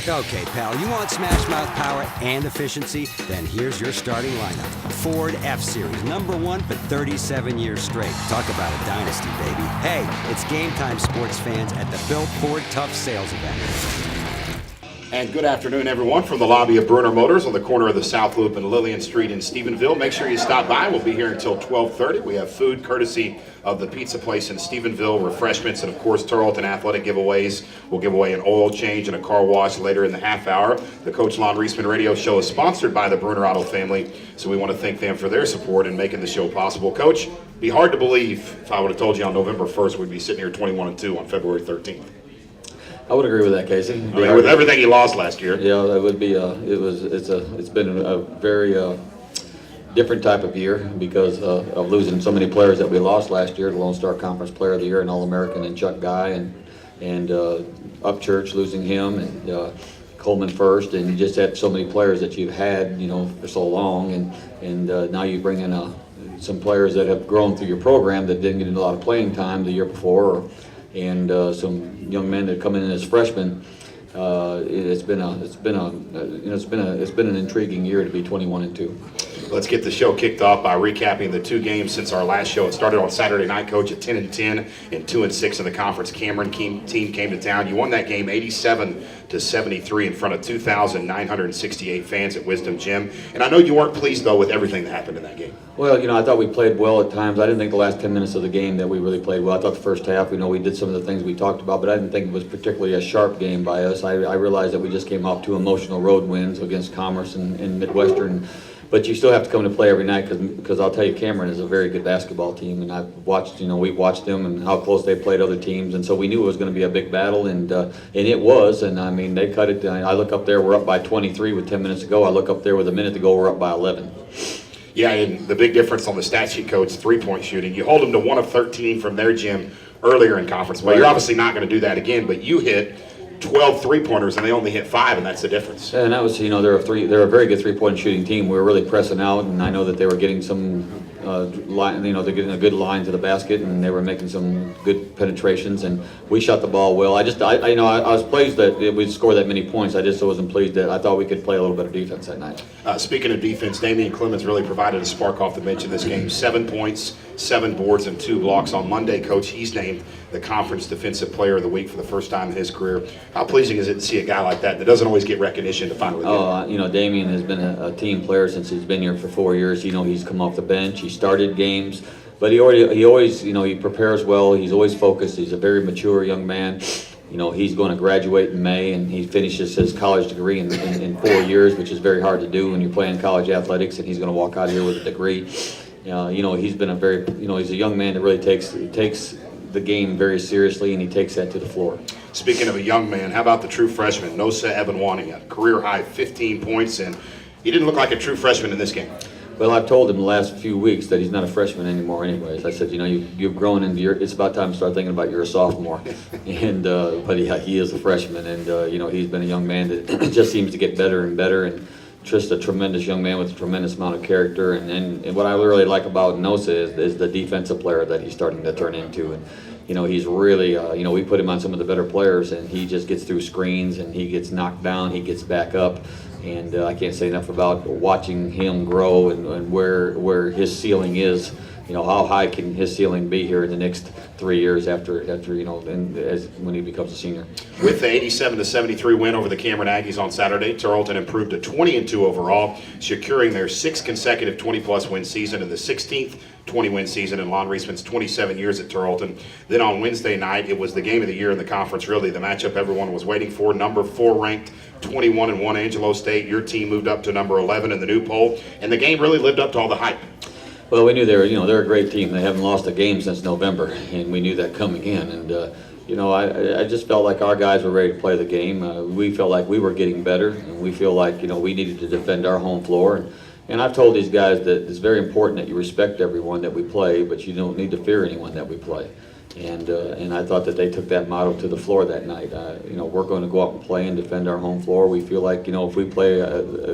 Okay, pal, you want smash mouth power and efficiency? Then here's your starting lineup. Ford F-Series, #1 for 37 years straight. Talk about a dynasty, baby. Hey, it's game time, sports fans, at the Bill Ford Tough Sales Event. And good afternoon, everyone, from the lobby of Bruner Motors on the corner of the South Loop and Lillian Street in Stephenville. Make sure you stop by. We'll be here until 12:30. We have food courtesy of the pizza place in Stephenville, refreshments, and of course Tarleton athletic giveaways. We'll give away an oil change and a car wash later in the half hour. The Coach Lonn Reisman radio show is sponsored by the Bruner Auto family, so we want to thank them for their support in making the show possible. Coach, it'd be hard to believe if I would have told you on November 1st we'd be sitting here 21-2 on February 13th. I would agree with that, Casey. I mean, with everything you lost last year. Yeah, that would be. It's been a very different type of year because of losing so many players that we lost last year. The Lone Star Conference Player of the Year and All-American, and Chuck Guy, and Upchurch losing him, and Coleman first, and you just had so many players that you've had, for so long, and now you bring in some players that have grown through your program that didn't get a lot of playing time the year before. And some young men that come in as freshmen. It's been an intriguing year to be 21-2. Let's get the show kicked off by recapping the two games since our last show. It started on Saturday night, Coach, at 10-10 and 2-6 in the conference. Cameron team came to town. You won that game 87-73 in front of 2,968 fans at Wisdom Gym. And I know you weren't pleased though with everything that happened in that game. Well, I thought we played well at times. I didn't think the last 10 minutes of the game that we really played well. I thought the first half, we did some of the things we talked about, but I didn't think it was particularly a sharp game by us. I realized that we just came off two emotional road wins against Commerce and Midwestern. But you still have to come to play every night because I'll tell you, Cameron is a very good basketball team, and I've watched, we've watched them and how close they played other teams, and so we knew it was going to be a big battle, and it was, and I mean they cut it. I look up there, we're up by 23 with 10 minutes to go. I look up there with a minute to go, we're up by 11. Yeah, and the big difference on the stat sheet, Coach, 3-point shooting. You hold them to 1 of 13 from their gym earlier in conference. Well, you're obviously not going to do that again, but you hit 12 three-pointers and they only hit 5, and that's the difference. And that was, they're a very good three-point shooting team. We were really pressing out, and I know that they were getting some line, they're getting a good line to the basket, and they were making some good penetrations, and we shot the ball well. I was pleased that we'd score that many points. I just wasn't pleased that I thought we could play a little bit of defense that night. Speaking of defense, Damian Clemens really provided a spark off the bench in this game. 7 points, 7 boards, and 2 blocks on Monday. Coach, he's named the Conference Defensive Player of the Week for the first time in his career. How pleasing is it to see a guy like that doesn't always get recognition to finally get it? Damian has been a team player since he's been here for 4 years. He's come off the bench. He started games, but he always he prepares well. He's always focused. He's a very mature young man. He's going to graduate in May, and he finishes his college degree in 4 years, which is very hard to do when you're playing college athletics, and he's going to walk out here with a degree. He's been he's a young man that really takes the game very seriously, and he takes that to the floor. Speaking of a young man, how about the true freshman, Nosa Evanwani, a career-high 15 points, and he didn't look like a true freshman in this game. Well, I've told him the last few weeks that he's not a freshman anymore anyways. I said, you've grown into it's about time to start thinking about you're a sophomore. And but yeah, he is a freshman, and he's been a young man that just seems to get better and better, and just a tremendous young man with a tremendous amount of character. And what I really like about Nosa is the defensive player that he's starting to turn into. And he's really, we put him on some of the better players, and he just gets through screens, and he gets knocked down, he gets back up. And I can't say enough about watching him grow and where his ceiling is. How high can his ceiling be here in the next 3 years after when he becomes a senior. With the 87-73 win over the Cameron Aggies on Saturday, Tarleton improved to 20-2 overall, securing their 6th consecutive 20-plus win season and the 16th 20-win season in Lonn Reisman's 27 years at Tarleton. Then on Wednesday night, it was the game of the year in the conference, really the matchup everyone was waiting for. Number 4 ranked 21-1 Angelo State. Your team moved up to number 11 in the new poll, and the game really lived up to all the hype. Well, we knew they're a great team. They haven't lost a game since November, and we knew that coming in. And I just felt like our guys were ready to play the game. We felt like we were getting better, and we feel like we needed to defend our home floor. And I've told these guys that it's very important that you respect everyone that we play, but you don't need to fear anyone that we play. And I thought that they took that motto to the floor that night. We're going to go out and play and defend our home floor. We feel like, if we play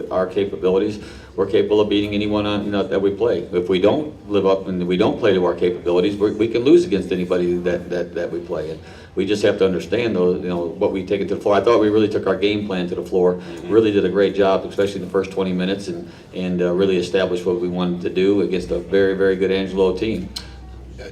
our capabilities, we're capable of beating anyone that we play. If we don't live up and we don't play to our capabilities, we can lose against anybody that we play. And we just have to understand, though, what we take it to the floor. I thought we really took our game plan to the floor, really did a great job, especially in the first 20 minutes, and really established what we wanted to do against a very, very good Angelo team.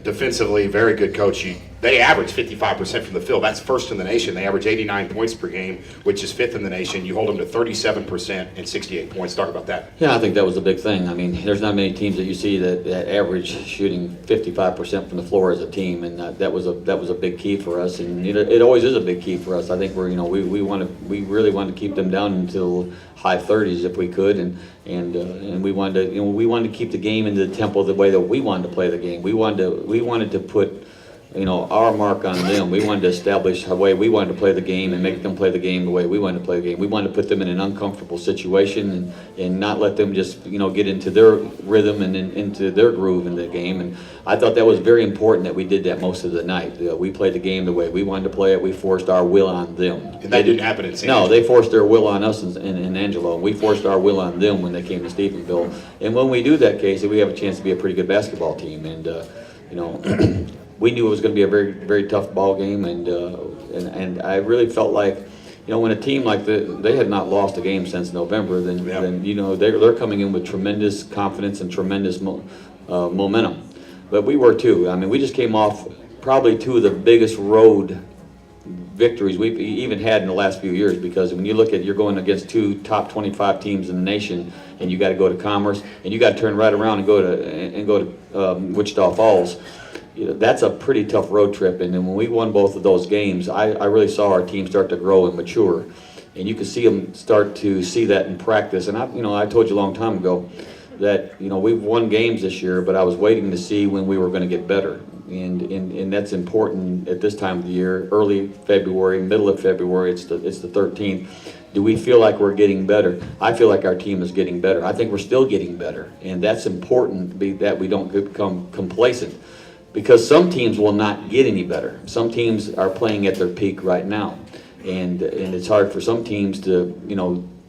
Defensively, very good coach. They average 55% from the field. That's first in the nation. They average 89 points per game, which is fifth in the nation. You hold them to 37% and 68 points. Talk about that. Yeah, I think that was a big thing. I mean, there's not many teams that you see that average shooting 55% from the floor as a team, and that was a big key for us. And it always is a big key for us. I think we really wanted to keep them down until high 30s if we could, and we wanted to keep the game into the tempo the way that we wanted to play the game. We wanted to put our mark on them. We wanted to establish the way we wanted to play the game and make them play the game the way we wanted to play the game. We wanted to put them in an uncomfortable situation and not let them just get into their rhythm and into their groove in the game. And I thought that was very important that we did that most of the night. We played the game the way we wanted to play it. We forced our will on them. And that didn't happen in San No, they forced their will on us in Angelo. We forced our will on them when they came to Stephenville. And when we do that, Casey, we have a chance to be a pretty good basketball team. And we knew it was going to be a very, very tough ball game, and I really felt like, when a team like they had not lost a game since November, then they're coming in with tremendous confidence and tremendous momentum. But we were too. I mean, we just came off probably two of the biggest road victories we've even had in the last few years, because when you look at, you're going against two top 25 teams in the nation, and you got to go to Commerce, and you got to turn right around and go to Wichita Falls. That's a pretty tough road trip, and then when we won both of those games, I really saw our team start to grow and mature, and you could see them start to see that in practice. And I told you a long time ago that we've won games this year, but I was waiting to see when we were going to get better, and that's important at this time of the year, early February, middle of February. It's the 13th. Do we feel like we're getting better? I feel like our team is getting better. I think we're still getting better, and that's important that we don't become complacent. Because some teams will not get any better. Some teams are playing at their peak right now, and it's hard for some teams to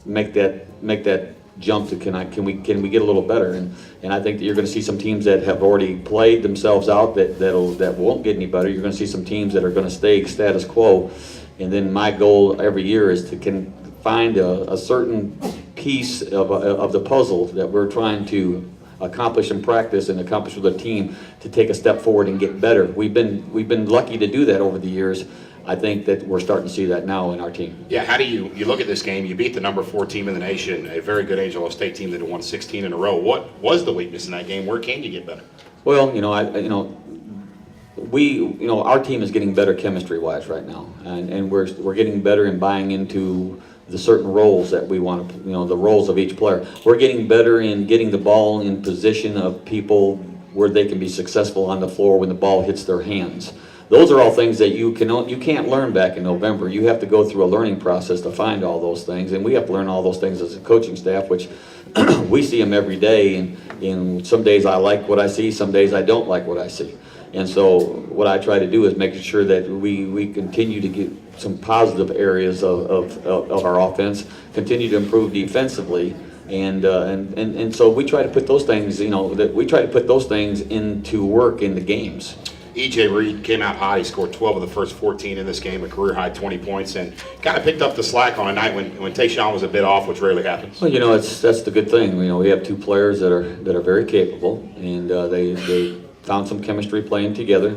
make that jump to can we get a little better, and I think that you're going to see some teams that have already played themselves out that won't get any better. You're going to see some teams that are going to stay status quo, and then my goal every year is to find a certain piece of the puzzle that we're trying to accomplish in practice and accomplish with a team to take a step forward and get better. We've been lucky to do that over the years. I think that we're starting to see that now in our team. Yeah, how do you look at this game? You beat the number 4 team in the nation, a very good Angelo State team that had won 16 in a row. What was the weakness in that game? Where can you get better? Well, our team is getting better chemistry-wise right now, and we're getting better in buying into the certain roles that we want to, the roles of each player. We're getting better in getting the ball in position of people where they can be successful on the floor when the ball hits their hands. Those are all things that you can't learn back in November. You have to go through a learning process to find all those things, and we have to learn all those things as a coaching staff, which we see them every day, and some days I like what I see, some days I don't like what I see. And so what I try to do is make sure that we continue to get some positive areas of our offense, continue to improve defensively, and so we try to put those things, we try to put those things into work in the games. E.J. Reed came out hot. He scored 12 of the first 14 in this game, a career-high 20 points, and kind of picked up the slack on a night when Tayshaun was a bit off, which rarely happens. Well, that's the good thing. We have two players that are very capable, and they found some chemistry playing together,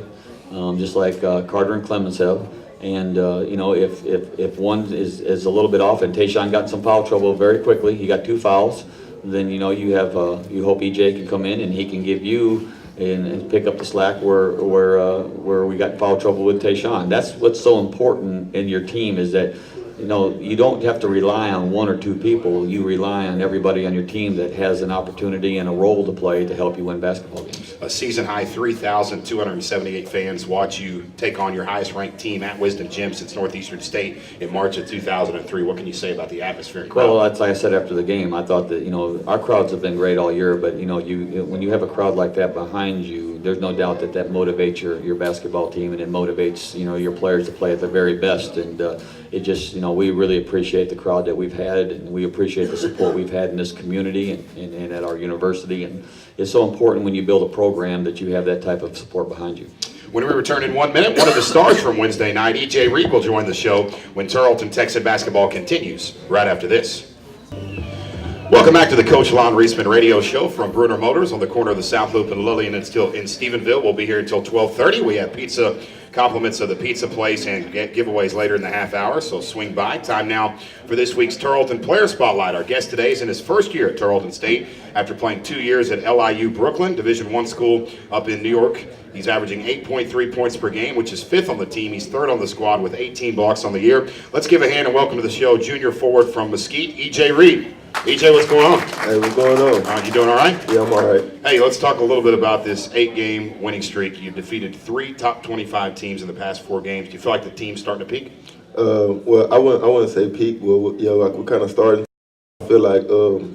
just like Carter and Clemens have. And if one is a little bit off, and Tayshaun got in some foul trouble very quickly, he got 2 fouls. Then you hope EJ can come in and he can give you and pick up the slack where we got in foul trouble with Tayshaun. That's what's so important in your team, is that you don't have to rely on 1 or 2 people. You rely on everybody on your team that has an opportunity and a role to play to help you win basketball games. A season-high 3,278 fans watch you take on your highest-ranked team at Wisdom Gym since Northeastern State in March of 2003. What can you say about the atmosphere and crowd? Well, that's like I said after the game. I thought that our crowds have been great all year, but when you have a crowd like that behind you, there's no doubt that motivates your basketball team, and it motivates your players to play at their very best. And it just we really appreciate the crowd that we've had, and we appreciate the support we've had in this community and at our university. And it's so important when you build a program that you have that type of support behind you. When we return in 1 minute, one of the stars from Wednesday night, E.J. Reed, will join the show when Tarleton Texan basketball continues right after this. Welcome back to the Coach Lonn Reisman radio show from Bruner Motors on the corner of the South Loop and Lillian and still in Stephenville. We'll be here until 12:30. We have pizza compliments of the pizza place and giveaways later in the half hour, so swing by. Time now for this week's Tarleton Player Spotlight. Our guest today is in his first year at Tarleton State after playing 2 years at LIU Brooklyn, Division I school up in New York. He's averaging 8.3 points per game, which is 5th on the team. He's 3rd on the squad with 18 blocks on the year. Let's give a hand and welcome to the show junior forward from Mesquite, E.J. Reed. EJ, what's going on? Hey, what's going on? You doing all right? Yeah, I'm all right. Hey, let's talk a little bit about this 8-game winning streak. You've defeated 3 top 25 teams in the past 4 games. Do you feel like the team's starting to peak? Well, I wouldn't say peak. Well, like we're kind of starting. I feel like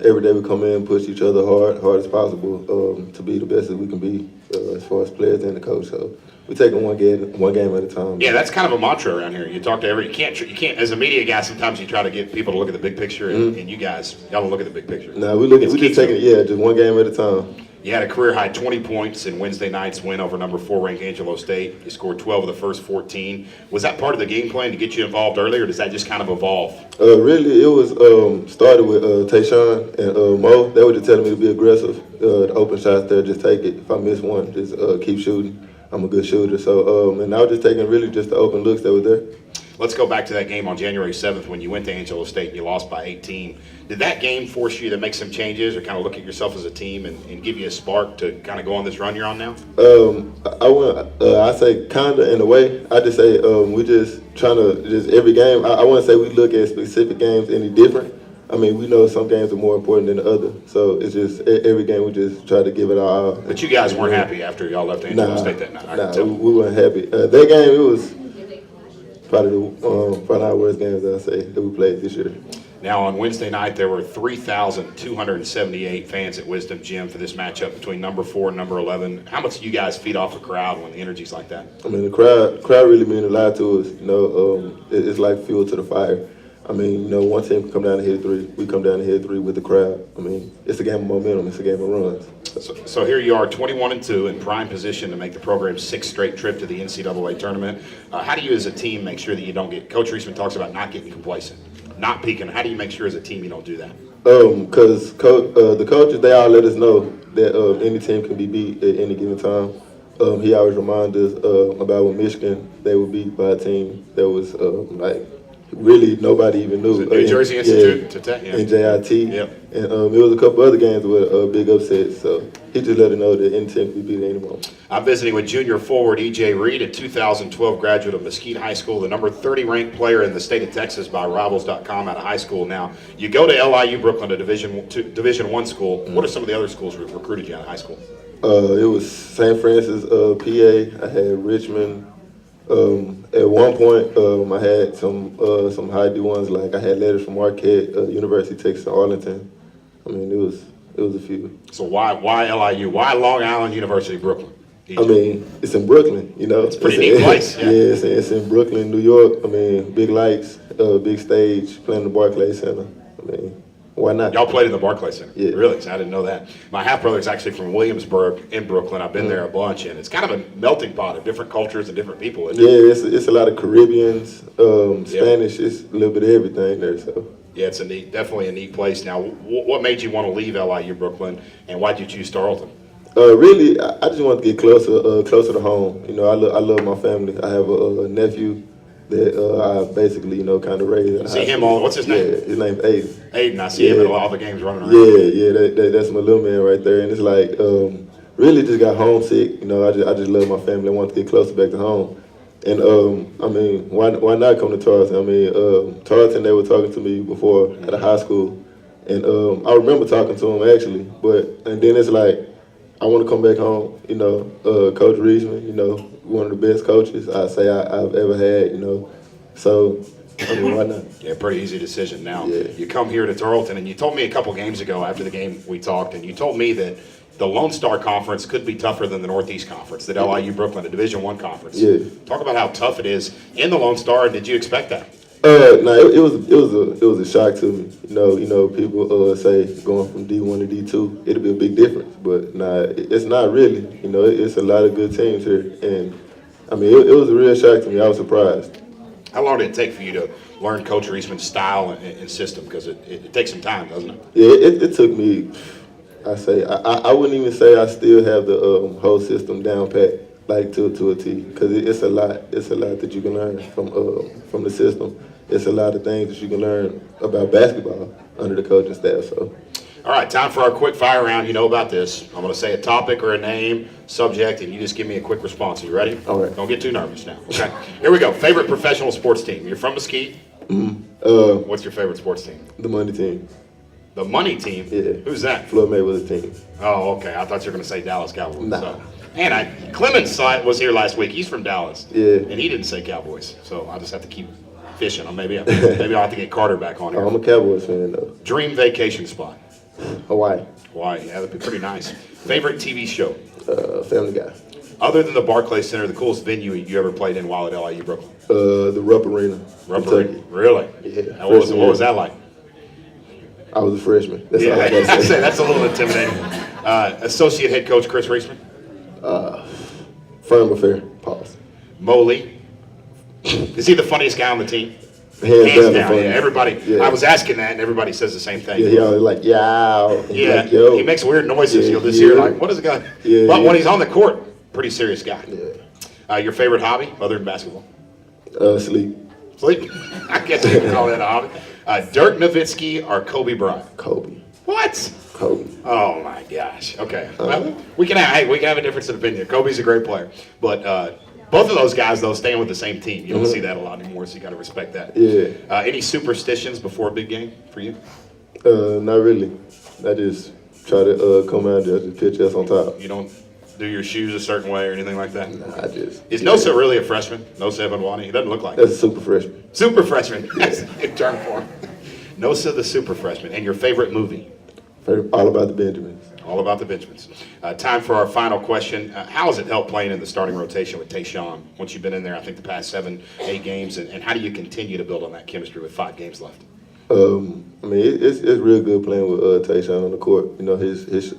every day we come in, push each other hard as possible to be the best as we can be as far as players and the coach. So we're taking one game at a time. Yeah, that's kind of a mantra around here. You talk to you can't as a media guy. Sometimes you try to get people to look at the big picture, and you guys, y'all don't look at the big picture. No, we just taking it. Just one game at a time. You had a career high 20 points in Wednesday night's win over number 4 ranked Angelo State. You scored 12 of the first 14. Was that part of the game plan to get you involved early, or does that just kind of evolve? Really, it was started with Tayshawn and Mo. They were just telling me to be aggressive. The open shots there, just take it. If I miss one, just keep shooting. I'm a good shooter. So, and I was just taking really just the open looks that were there. Let's go back to that game on January 7th when you went to Angelo State and you lost by 18. Did that game force you to make some changes or kind of look at yourself as a team and give you a spark to kind of go on this run you're on now? I say kind of in a way. I just say we just trying to just every game. I wouldn't say we look at specific games any different. I mean, we know some games are more important than the other. So it's just every game we just try to give it our all. But you guys weren't happy after y'all left Angelo State that night. We weren't happy. That game, it was probably our worst games that we played this year. Now on Wednesday night there were 3,278 fans at Wisdom Gym for this matchup between number 4 and number 11. How much do you guys feed off a crowd when the energy's like that? I mean, the crowd really means a lot to us. It's like fuel to the fire. I mean, one team can come down and hit 3. We come down and hit 3 with the crowd. I mean, it's a game of momentum. It's a game of runs. So here you are, 21-2, in prime position to make the program's 6th straight trip to the NCAA tournament. How do you, as a team, make sure that you don't get? Coach Reisman talks about not getting complacent, not peaking. How do you make sure, as a team, you don't do that? Because the coaches, they all let us know that any team can be beat at any given time. He always reminds us about when Michigan, they were beat by a team that was really nobody even knew. New Jersey Institute? And JIT. Yep. And it was a couple other games with big upsets. So he just let us know that any team can be beat anymore. I'm visiting with junior forward E.J. Reed, a 2012 graduate of Mesquite High School, the number 30 ranked player in the state of Texas by Rivals.com out of high school now. You go to LIU Brooklyn, a Division I school. What are some of the other schools that recruited you out of high school? It was St. Francis, PA. I had Richmond. At one point, I had some high D ones. Like I had letters from Marquette, University of Texas, Arlington. I mean, it was a few. So why LIU? Why Long Island University, Brooklyn? I mean, it's in Brooklyn. It's a pretty neat place. Yeah, it's in Brooklyn, New York. I mean, big lights, big stage, playing the Barclays Center. I mean, why not? Y'all played in the Barclays Center? Yeah. Really? So I didn't know that. My half-brother is actually from Williamsburg in Brooklyn. I've been there a bunch, and it's kind of a melting pot of different cultures and different people, isn't it? Yeah, it's a lot of Caribbeans, Spanish. It's a little bit of everything there, so. Yeah, it's definitely a neat place. Now, what made you want to leave LIU Brooklyn, and why did you choose Tarleton? Really, I just wanted to get closer to home. I love my family. I have a nephew that I basically, kind of raised. See him all. What's his name? Yeah, his name's Aiden. Aiden, I see him at all the games running around. Yeah, that's my little man right there. And it's like, really just got homesick. I just love my family. I want to get closer back to home. And I mean, why not come to Tarleton? I mean, Tarleton, they were talking to me before at a high school, and I remember talking to him actually. And then it's like, I want to come back home. Coach Reisman, one of the best coaches I've ever had. So I mean, why not? Yeah, pretty easy decision. Now, Yeah. you come here to Tarleton, and you told me a couple games ago after the game we talked, and you told me that the Lone Star Conference could be tougher than the Northeast Conference, that LIU Brooklyn, a Division I conference. Yeah. Talk about how tough it is in the Lone Star, and did you expect that? No, it was a shock to me. You know, people say going from D1 to D2, it'll be a big difference, but nah, it's not really. You know, it's a lot of good teams here, and I mean, it was a real shock to me. I was surprised. How long did it take for you to learn Coach Reisman's style and system? Because it takes some time, doesn't it? Yeah, it took me. I wouldn't even say I still have the whole system down pat like to a T, because it's a lot. It's a lot that you can learn from the system. It's a lot of things that you can learn about basketball under the coaching staff. So. All right, time for our quick fire round. You know about this. I'm going to say a topic or a name, subject, and you just give me a quick response. Are you ready? All right. Don't get too nervous now. Okay. Here we go. Favorite professional sports team. You're from Mesquite. What's your favorite sports team? The money team. The money team? Yeah. Who's that? Floyd Mayweather's team. Oh, okay. I thought you were going to say Dallas Cowboys. Nah. So. And Clemens was here last week. He's from Dallas. Yeah. And he didn't say Cowboys. So I'll just have to keep fishing. Maybe I'll have to get Carter back on here. I'm a Cowboys fan, though. Dream vacation spot. Hawaii. Hawaii. Yeah, that'd be pretty nice. Favorite TV show. Family Guy. Other than the Barclays Center, the coolest venue you ever played in while at LIU Brooklyn? The Rupp Arena. Rubber. Kentucky. Really? Yeah. Now, what was that like? I was a freshman. That's all I Yeah, got to say. that's a little intimidating. Associate head coach Chris Reisman. Firm affair. Pause. Mobley. Is he the funniest guy on the team? Hands down. Yeah, the phone. everybody. Yeah. I was asking that, and everybody says the same thing. Yeah, he always like, yow. Yeah, Like, yo. he makes weird noises. Yeah, You'll just yeah. hear like, what is the guy? Yeah, But yeah. when he's on the court, pretty serious guy. Yeah. Your favorite hobby, other than basketball? Sleep. Sleep. I guess you can call that a hobby. Dirk Nowitzki or Kobe Bryant? Kobe. What? Kobe. Oh my gosh. Okay. Well, we can have a difference of opinion. Kobe's a great player, but both of those guys though staying with the same team. You don't see that a lot anymore, so you got to respect that. Yeah. Any superstitions before a big game for you? Not really. I just try to come out there to pitch us on top. You don't do your shoes a certain way or anything like that? I just. Is Nosa really a freshman? Nosa Evanwani? He doesn't look like That's it. a super freshman. Super freshman. That's a good term for him. Nosa the super freshman. And your favorite movie? All About the Benjamins. All about the Benjamins. Time for our final question. How has it helped playing in the starting rotation with Tayshaun? Once you've been in there, I think the past 7-8 games, and how do you continue to build on that chemistry with 5 games left? I mean, it's real good playing with Tayshaun on the court. You know, he's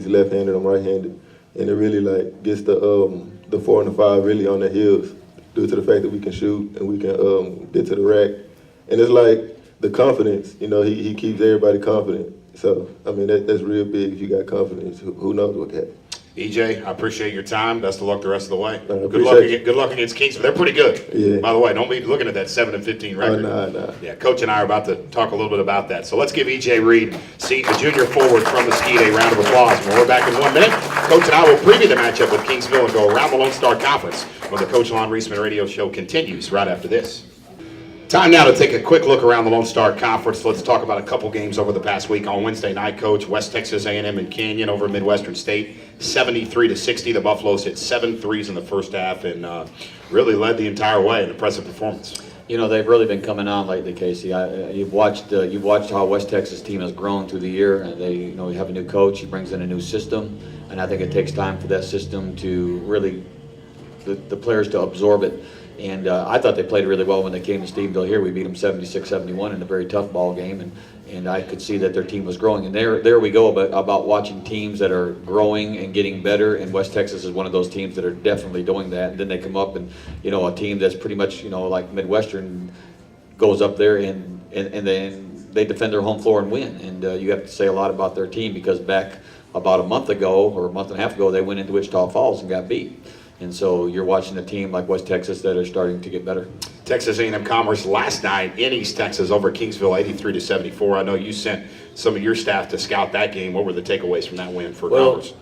left-handed, I'm right-handed, and it really like gets the 4 and the 5 really on their heels due to the fact that we can shoot and we can get to the rack, and it's like the confidence. You know, he keeps everybody confident. So I mean, that's real big. If you got confidence, who knows what can happen. EJ, I appreciate your time. Best of luck the rest of the way. Good luck against Kingston. They're pretty good. Yeah. By the way, don't be looking at that 7-15 record. Nah. Yeah, Coach and I are about to talk a little bit about that. So let's give EJ Reed, the junior forward from Mesquite, a round of applause. When we're back in 1 minute, Coach and I will preview the matchup with Kingsville and go around the Lone Star Conference when the Coach Lonn Reisman radio show continues right after this. Time now to take a quick look around the Lone Star Conference. Let's talk about a couple games over the past week. On Wednesday night, Coach, West Texas A&M and Canyon over Midwestern State, 73-60. The Buffaloes hit 7 threes in the first half and really led the entire way. An impressive performance. You know, they've really been coming on lately, Casey. You've watched how West Texas team has grown through the year, and they have a new coach. He brings in a new system, and I think it takes time for that system to really the players to absorb it. And I thought they played really well when they came to Stephenville here. We beat them 76-71 in a very tough ball game, and I could see that their team was growing. And there we go about watching teams that are growing and getting better, and West Texas is one of those teams that are definitely doing that. And then they come up and, a team that's pretty much, like Midwestern goes up there and then they defend their home floor and win. And you have to say a lot about their team because back about a month ago or a month and a half ago, they went into Wichita Falls and got beat. And so you're watching a team like West Texas that are starting to get better. Texas A&M Commerce last night in East Texas over Kingsville 83-74. I know you sent some of your staff to scout that game. What were the takeaways from that win for Commerce?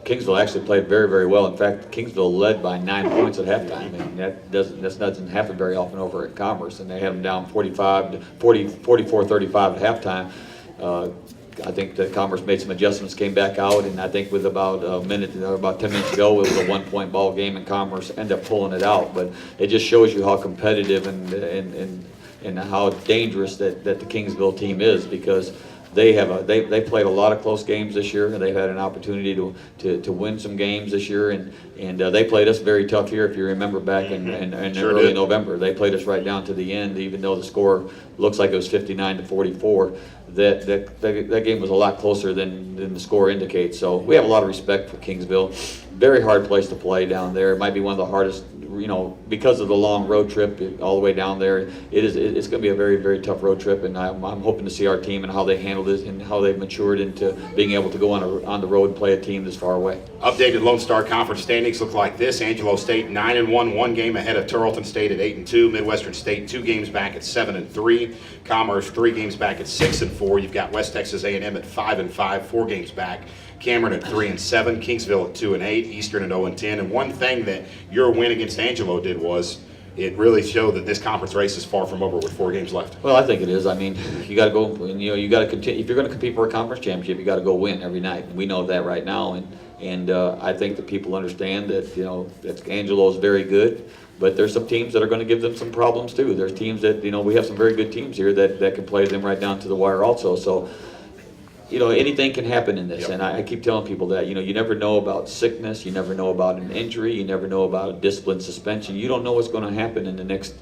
Kingsville actually played very, very well. In fact, Kingsville led by 9 points at halftime, and that doesn't happen very often over at Commerce. And they had them down 44-35 at halftime. I think the Commerce made some adjustments, came back out, and I think with about a minute or about 10 minutes ago, it was a 1-point ball game, and Commerce ended up pulling it out. But it just shows you how competitive and how dangerous that the Kingsville team is, because they played a lot of close games this year, and they've had an opportunity to win some games this year, and they played us very tough here. If you remember back in Sure early did. November, they played us right down to the end, even though the score looks like it was 59-44. That game was a lot closer than the score indicates. So we have a lot of respect for Kingsville. Very hard place to play down there. It might be one of the hardest, because of the long road trip all the way down there. It's going to be a very, very tough road trip, and I'm hoping to see our team and how they handled it and how they've matured into being able to go on the road and play a team this far away. Updated Lone Star Conference standings look like this. Angelo State 9-1, 1 game ahead of Tarleton State at 8-2. Midwestern State 2 games back at 7-3. Commerce 3 games back at 6-4. You've got West Texas A&M at 5-5, 4 games back. Cameron at 3-7, Kingsville at 2-8, Eastern at 0-10. And one thing that your win against Angelo did was it really showed that this conference race is far from over with 4 games left. Well, I think it is. I mean, you got to go. You got to continue. If you're going to compete for a conference championship, you got to go win every night. And we know that right now, and I think that people understand that that Angelo is very good. But there's some teams that are going to give them some problems too. There's teams that we have some very good teams here that can play them right down to the wire also. So. Anything can happen in this, Yep. and I keep telling people that, you never know about sickness, you never know about an injury, you never know about a discipline suspension. You don't know what's going to happen in the next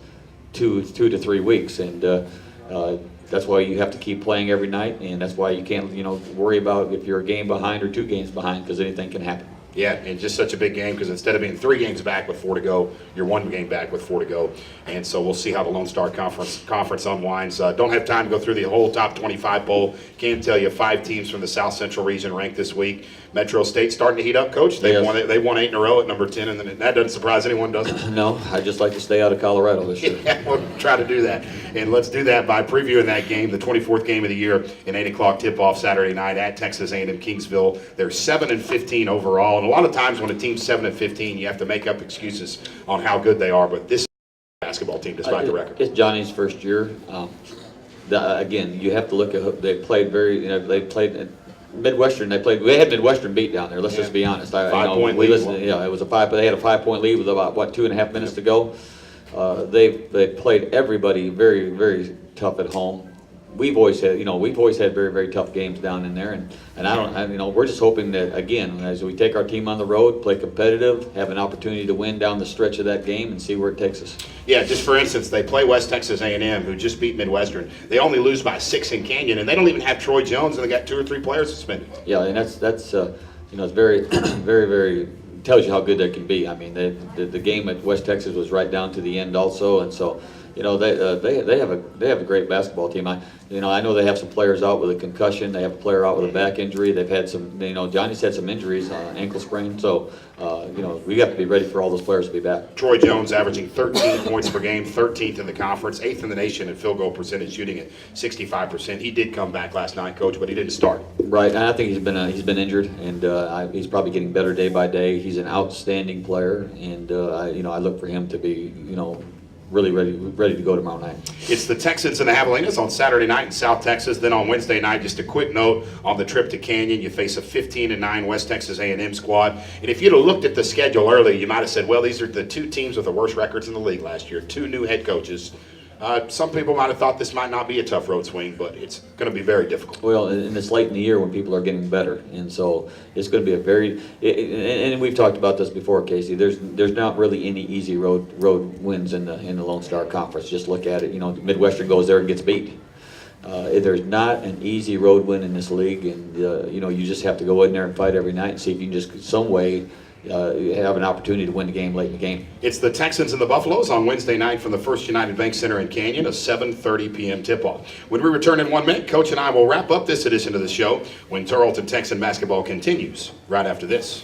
2 to 3 weeks, and that's why you have to keep playing every night, and that's why you can't, worry about if you're a game behind or 2 games behind, because anything can happen. Yeah, and just such a big game, because instead of being 3 games back with 4 to go, you're 1 game back with 4 to go. And so we'll see how the Lone Star Conference unwinds. Don't have time to go through the whole top 25 poll. Can tell you 5 teams from the South Central region ranked this week. Metro State starting to heat up, Coach. They won 8 in a row at number 10, and that doesn't surprise anyone, does it? No, I just like to stay out of Colorado this year. Yeah, we'll try to do that. And let's do that by previewing that game, the 24th game of the year, an 8 o'clock tip-off Saturday night at Texas A&M Kingsville. They're 7-15 overall, and a lot of times when a team's 7-15, you have to make up excuses on how good they are, but this basketball team, despite the record. It's Johnny's first year. Again, you have to look at they played they played Midwestern. They had Midwestern beat down there. Let's just be honest. 5-point lead. It was a 5, but they had a 5-point lead with about 2.5 minutes to go. They played everybody very, very tough at home. We've always had very, very tough games down in there, and we're just hoping that, again, as we take our team on the road, play competitive, have an opportunity to win down the stretch of that game, and see where it takes us. Yeah, just for instance, they play West Texas A&M, who just beat Midwestern. They only lose by 6 in Canyon, and they don't even have Troy Jones, and they got 2 or 3 players suspended. Yeah, and that's it's very, very, very tells you how good they can be. I mean, the game at West Texas was right down to the end also, and so. They have a great basketball team. I know they have some players out with a concussion. They have a player out with a back injury. They've had some, Johnny's had some injuries, ankle sprain. So, we have to be ready for all those players to be back. Troy Jones averaging 13 points per game, 13th in the conference, 8th in the nation in field goal percentage, shooting at 65%. He did come back last night, Coach, but he didn't start. Right, and I think he's been injured, and he's probably getting better day by day. He's an outstanding player, and I look for him to be, really ready to go tomorrow night. It's the Texans and the Javelinas on Saturday night in South Texas. Then on Wednesday night, just a quick note on the trip to Canyon, you face a 15-9 West Texas A&M squad. And if you'd have looked at the schedule earlier, you might have said, well, these are the 2 teams with the worst records in the league last year, 2 new head coaches. Some people might have thought this might not be a tough road swing, but it's going to be very difficult. Well, and it's late in the year when people are getting better, and so it's going to be and we've talked about this before, Casey. There's not really any easy road wins in the Lone Star Conference. Just look at it. Midwestern goes there and gets beat. There's not an easy road win in this league, and you just have to go in there and fight every night and see if you can just some way. Have an opportunity to win the game late in the game. It's the Texans and the Buffaloes on Wednesday night from the First United Bank Center in Canyon, a 7:30 p.m. tip-off. When we return in 1 minute, Coach and I will wrap up this edition of the show when Tarleton Texan basketball continues right after this.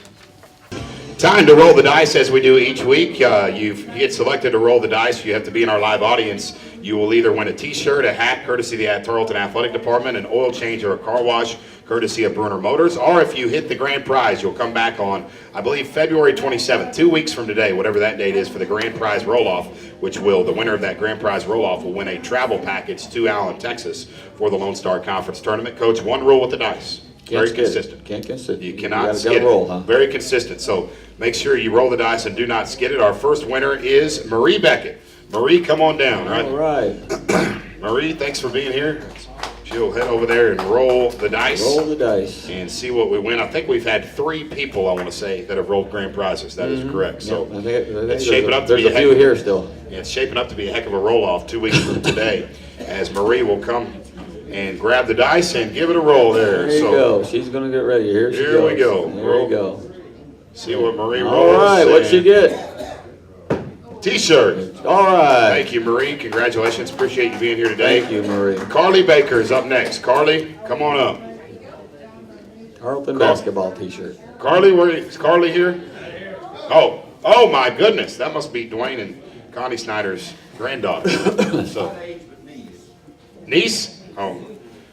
Time to roll the dice as we do each week. You get selected to roll the dice. You have to be in our live audience. You will either win a t-shirt, a hat, courtesy of the Tarleton Athletic Department, an oil change or a car wash, courtesy of Bruner Motors, or if you hit the grand prize, you'll come back on, I believe, February 27th, 2 weeks from today, whatever that date is, for the grand prize roll-off, which will, the winner of that grand prize roll-off will win a travel package to Allen, Texas for the Lone Star Conference Tournament. Coach, one rule with the dice. Very consistent. Can't consistent. You cannot skid gotta roll, huh? Very consistent. So make sure you roll the dice and do not skid it. Our first winner is Marie Beckett. Marie, come on down, right? All right. Marie, thanks for being here. She'll head over there and roll the dice. Roll the dice. And see what we win. I think we've had 3 people, I want to say, that have rolled grand prizes. That is correct. So I think it's shaping up to be there's a few here still. Yeah, it's shaping up to be a heck of a roll-off 2 weeks from today, as Marie will come and grab the dice and give it a roll there. There you go. She's going to get ready. Here she goes. Here we go. There we go. See what Marie rolls. All right. What'd she get? T-shirt. All right. Thank you, Marie. Congratulations. Appreciate you being here today. Thank you, Marie. Carly Baker is up next. Carly, come on up. Tarleton basketball T-shirt. Carly, is Carly here? Oh my goodness. That must be Dwayne and Connie Snyder's granddaughter. So, niece? Oh,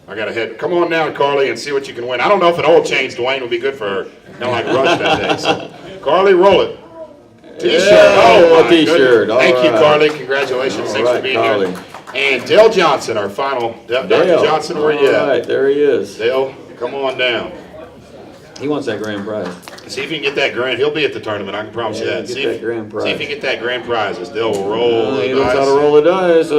I got to head. Come on down, Carly, and see what you can win. I don't know if an oil change, Dwayne, would be good for her. Not like Rush that day. So, Carly, roll it. T-shirt. Yeah, my T-shirt. goodness. Thank you, right. Carly. Congratulations. Thanks for being Carly. here. And Dale Johnson, our final. Dr. Johnson, where you at? All right, there he is. Dale, come on down. He wants that grand prize. See if you can get that grand. He'll be at the tournament. I can promise you that. Get See that if, grand prize. see if you get that grand prize. As Dale will roll the He knows dice. how to roll the dice.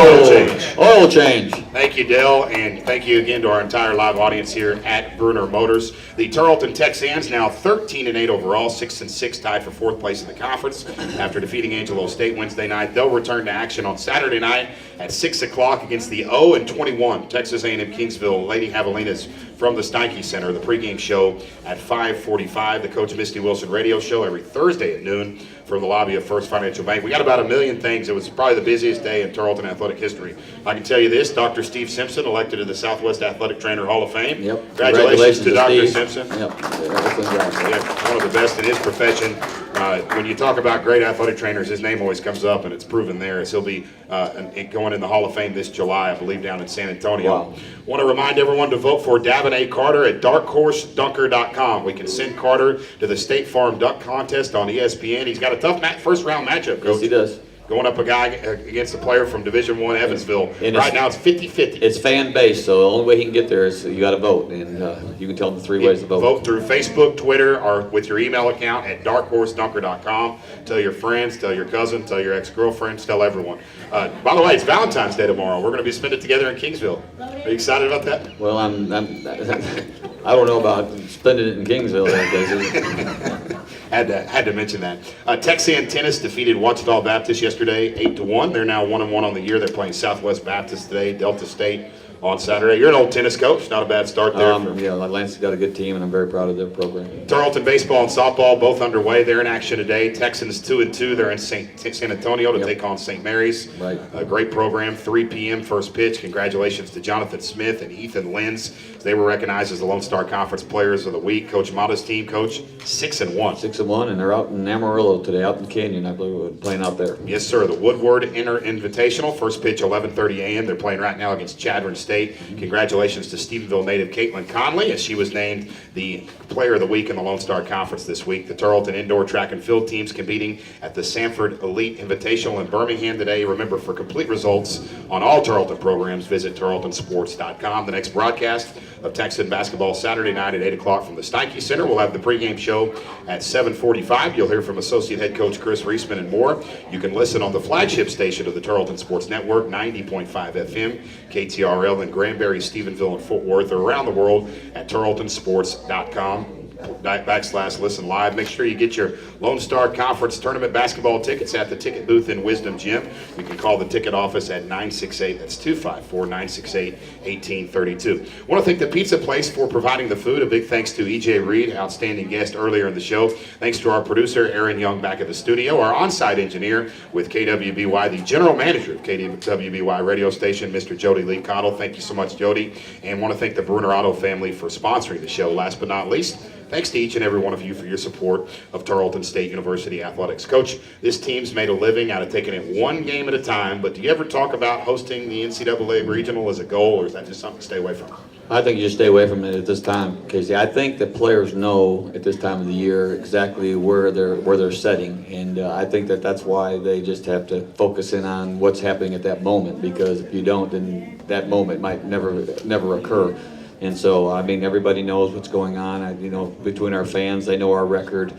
Oil change. Oil change. Thank you, Dale, and thank you again to our entire live audience here at Bruner Motors. The Tarleton Texans now 13-8 overall, 6-6, tied for 4th place in the conference after defeating Angelo State Wednesday night. They'll return to action on Saturday night at 6 o'clock against the 0-21 Texas A&M Kingsville Lady Javelinas from the Steinke Center. The pregame show at 5:45. The Coach Misty Wilson radio show every Thursday at noon from the lobby of First Financial Bank. We got about 1 million things. It was probably the busiest day in Tarleton athletic history. I can tell you this, Dr. Steve Simpson elected to the Southwest Athletic Trainer Hall of Fame. Yep. Congratulations to Dr. Steve. Simpson. Yep. Yeah, one of the best in his profession. When you talk about great athletic trainers, his name always comes up, and it's proven there. As he'll be going in the Hall of Fame this July, I believe, down in San Antonio. Wow. Want to remind everyone to vote for Davin Carter at darkhorsedunker.com. We can send Carter to the State Farm Duck Contest on ESPN. He's got a tough first-round matchup, Coach. Yes, he does. Going up a guy against a player from Division I Evansville. And right now it's 50-50. It's fan-based, so the only way he can get there is you got to vote, and you can tell him the 3 ways to vote. Vote through Facebook, Twitter, or with your email account at darkhorsedunker.com. Tell your friends, tell your cousin, tell your ex-girlfriends, tell everyone. By the way, it's Valentine's Day tomorrow. We're going to be spending it together in Kingsville. Are you excited about that? Well, I don't know about spending it in Kingsville. Had to mention that. Texan Tennis defeated Ouachita Baptist yesterday, 8-1. They're now 1-1 on the year. They're playing Southwest Baptist today, Delta State on Saturday. You're an old tennis coach. Not a bad start there. Yeah, Lance's got a good team, and I'm very proud of their program. Tarleton baseball and softball both underway. They're in action today. Texans 2-2. They're in San Antonio to take on St. Mary's. Right. A great program. 3 p.m. first pitch. Congratulations to Jonathan Smith and Ethan Lenz. They were recognized as the Lone Star Conference Players of the Week. Coach Mata's team, Coach, 6-1. 6-1, and they're out in Amarillo today, out in Canyon, I believe, we're playing out there. Yes, sir. The Woodward Inter Invitational. First pitch, 11:30 a.m. They're playing right now against Chadron State. Congratulations to Stephenville native Caitlin Conley, as she was named the Player of the Week in the Lone Star Conference this week. The Tarleton indoor track and field teams competing at the Sanford Elite Invitational in Birmingham today. Remember, for complete results on all Tarleton programs, visit tarletonsports.com. The next broadcast of Texan basketball Saturday night at 8 o'clock from the Steinke Center. We'll have the pregame show at 7:45. You'll hear from Associate Head Coach Chris Reisman and more. You can listen on the flagship station of the Tarleton Sports Network, 90.5 FM, KTRL in Granbury, Stephenville, and Fort Worth, or around the world at tarletonsports.com. /listen live. Make sure you get your Lone Star Conference Tournament basketball tickets at the ticket booth in Wisdom Gym. You can call the ticket office at 968, that's 254-968-1832. I want to thank the pizza place for providing the food. A big thanks to EJ Reed, outstanding guest earlier in the show. Thanks to our producer, Aaron Young, back at the studio. Our on-site engineer with KWBY, the general manager of KWBY radio station, Mr. Jody Lee Cottle. Thank you so much, Jody. And want to thank the Bruner Auto family for sponsoring the show. Last but not least, Thanks to each and every one of you for your support of Tarleton State University athletics. Coach, this team's made a living out of taking it one game at a time, but do you ever talk about hosting the NCAA regional as a goal, or is that just something to stay away from? I think you just stay away from it at this time, Casey. I think that players know at this time of the year exactly where they're setting, and I think that's why they just have to focus in on what's happening at that moment, because if you don't, then that moment might never occur. And so, I mean, everybody knows what's going on. Between our fans, they know our record.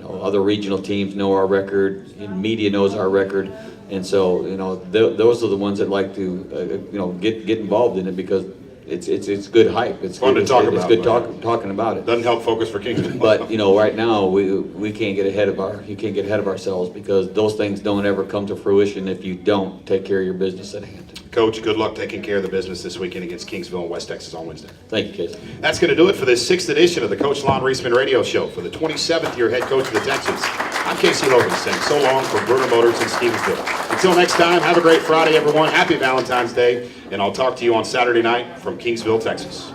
Other regional teams know our record. Media knows our record. And so, those are the ones that like to, get involved in it, because it's good hype. It's fun to talk about. It's good talking about it. Doesn't help focus for Kingsville. But right now we can't get ahead of ourselves, because those things don't ever come to fruition if you don't take care of your business at hand. Coach, good luck taking care of the business this weekend against Kingsville and West Texas on Wednesday. Thank you, Casey. That's going to do it for this 6th edition of the Coach Lonn Reisman Radio Show for the 27th year head coach of the Texans. I'm Casey Logan saying so long from Bruner Motors in Stevensville. Until next time, have a great Friday, everyone. Happy Valentine's Day, and I'll talk to you on Saturday night from Kingsville, Texas.